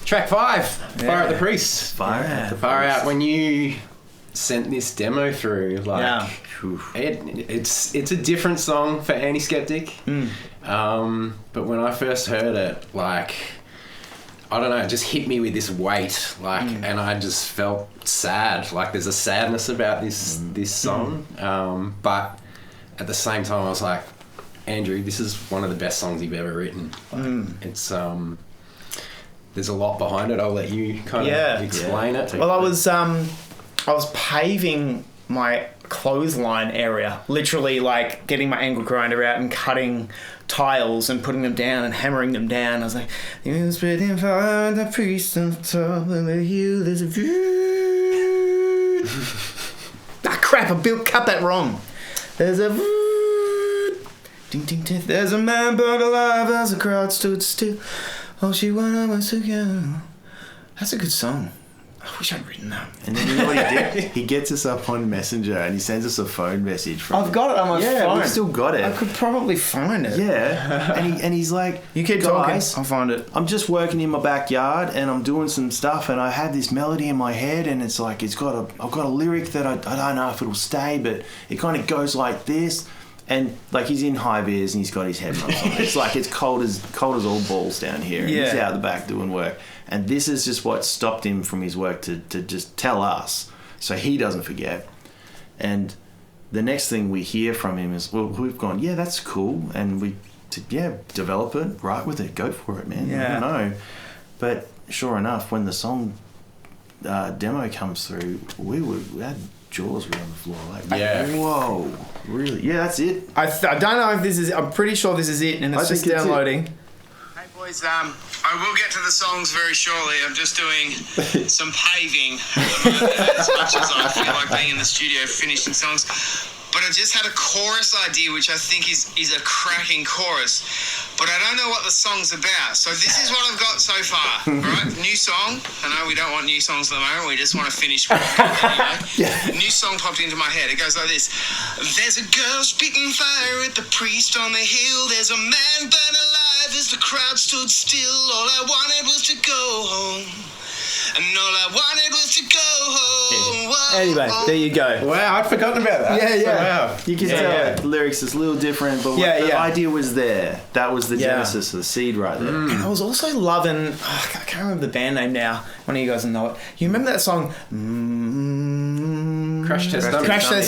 Track 5, Fire at the Priest. Far out. When you sent this demo through, it's a different song for Antiskeptic. But when I first heard it, I don't know, it just hit me with this weight, and I just felt sad. Like there's a sadness about this song, but at the same time, I was like, Andrew, this is one of the best songs you've ever written. It's there's a lot behind it. I'll let you kind of explain it. Well, I was paving my clothesline area, literally like getting my angle grinder out and cutting tiles and putting them down and hammering them down. I was like, "You spitting fire, the priest on top of the hill, there's a view." Crap! I cut that wrong. There's a ding ding ding. There's a man burned alive as the crowd stood still. All she wanted was to go. That's a good song. I wish I'd written that. And then you know what he did? He gets us up on Messenger and he sends us a phone message. I've got it on my phone. Yeah, we've still got it. I could probably find it. Yeah. And he's like, you keep talking, I'll find it. I'm just working in my backyard and I'm doing some stuff and I had this melody in my head and it's like, I've got a lyric that I don't know if it'll stay, but it kind of goes like this. And like he's in high vis and he's got his headphones on. It's like it's cold as all balls down here. And he's out the back doing work. And this is just what stopped him from his work to just tell us so he doesn't forget. And the next thing we hear from him is, well, we've gone, yeah, that's cool. And we develop it, write with it, go for it, man. Yeah. I don't know. But sure enough, when the song demo comes through, we had jaws were on the floor. Whoa, really? Yeah, that's it. I don't know if this is. I'm pretty sure this is it, and it's just downloading. Hey boys, I will get to the songs very shortly. I'm just doing some paving at the moment, as much as I feel like being in the studio finishing songs. But I just had a chorus idea, which I think is a cracking chorus. But I don't know what the song's about. So this is what I've got so far. All right, new song. I know we don't want new songs at the moment. We just want to finish what we've got anyway. New song popped into my head. It goes like this. There's a girl spitting fire at the priest on the hill. There's a man burned alive as the crowd stood still. All I wanted was to go home. And all I wanted was to go home. Whoa, anyway, there you go. Wow, I'd forgotten about that. Yeah. So, wow. You can tell the lyrics is a little different, but the idea was there. That was the genesis of the seed right there. And I was also loving, I can't remember the band name now. One of you guys will know it. You remember that song? Crash Test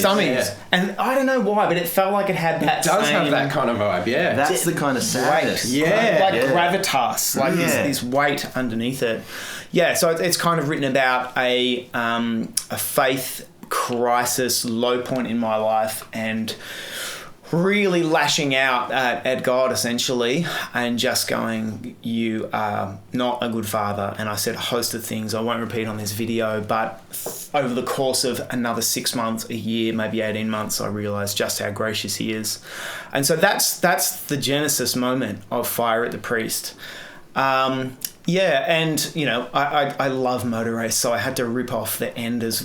Dummies. Yeah. And I don't know why, but it felt like it had that. It does have that kind of vibe, yeah. That's the kind of sadness. Gravitas, like this weight underneath it. Yeah, so it's kind of written about a faith crisis, low point in my life, and really lashing out at God, essentially, and just going, you are not a good father. And I said a host of things I won't repeat on this video, but over the course of another 6 months, a year, maybe 18 months, I realised just how gracious he is. And so that's the genesis moment of Fire at the Priest. And you know, I love Motor Race, so I had to rip off the end as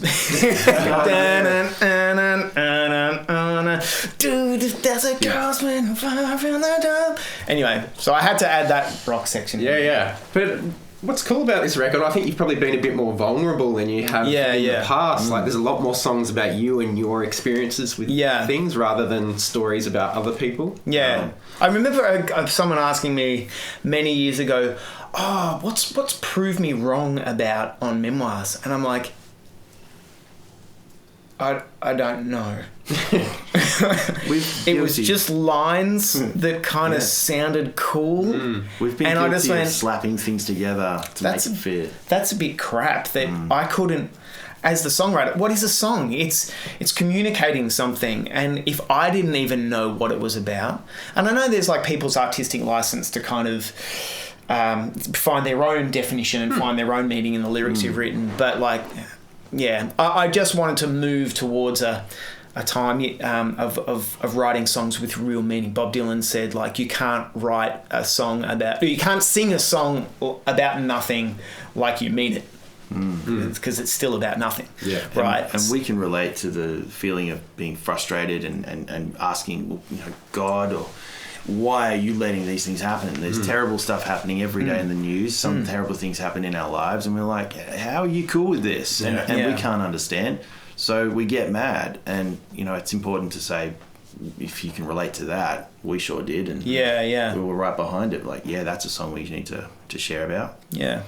dude, there's a girl's been far from the door. Anyway, so I had to add that rock section. Yeah. But what's cool about this record, I think you've probably been a bit more vulnerable than you have in the past. Like, there's a lot more songs about you and your experiences with things rather than stories about other people. Yeah. I remember someone asking me many years ago, what's Prove Me Wrong about on Memoirs? And I'm like, I don't know. It was just lines that kind of sounded cool. We've been guilty of slapping things together to make it fit. That's a bit crap that I couldn't. As the songwriter, what is a song? It's communicating something, and if I didn't even know what it was about, and I know there's like people's artistic license to kind of find their own definition and find their own meaning in the lyrics you've written, but like, I just wanted to move towards a time of writing songs with real meaning. Bob Dylan said, like, you can't write a song you can't sing a song about nothing like you mean it. Because it's still about nothing, right? And we can relate to the feeling of being frustrated and asking, God, or why are you letting these things happen? There's terrible stuff happening every day in the news. Some terrible things happen in our lives, and we're like, how are you cool with this? And we can't understand. So we get mad, and it's important to say, if you can relate to that, we sure did, and we were right behind it. Like, that's a song we need to share about. Yeah.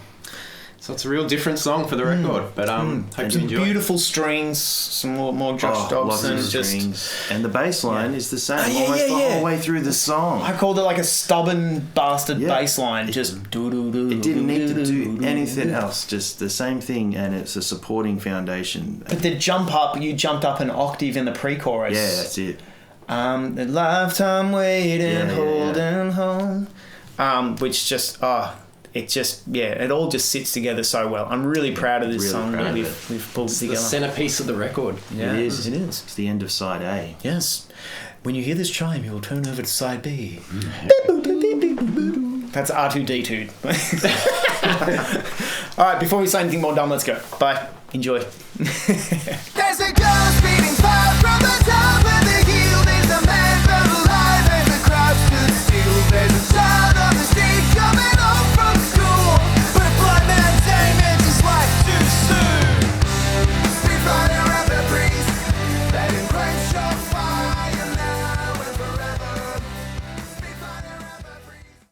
So it's a real different song for the record, but hope you enjoy. Beautiful strings, some more Josh Dobson, strings, and the bass line is the same almost the whole way through the song. I called it like a stubborn bastard bass line, just do do do. It didn't need to do anything else, just the same thing, and it's a supporting foundation. But the jump up, you jumped up an octave in the pre-chorus. Yeah, that's it. The lifetime waiting, holding home, which just it all just sits together so well. I'm really proud of this song that we've pulled together. It's the centerpiece of the record. Yeah, it is. It is. It's the end of side A. Yes. When you hear this chime, you will turn over to side B. That's R2D2. All right, before we say anything more dumb, let's go. Bye. Enjoy.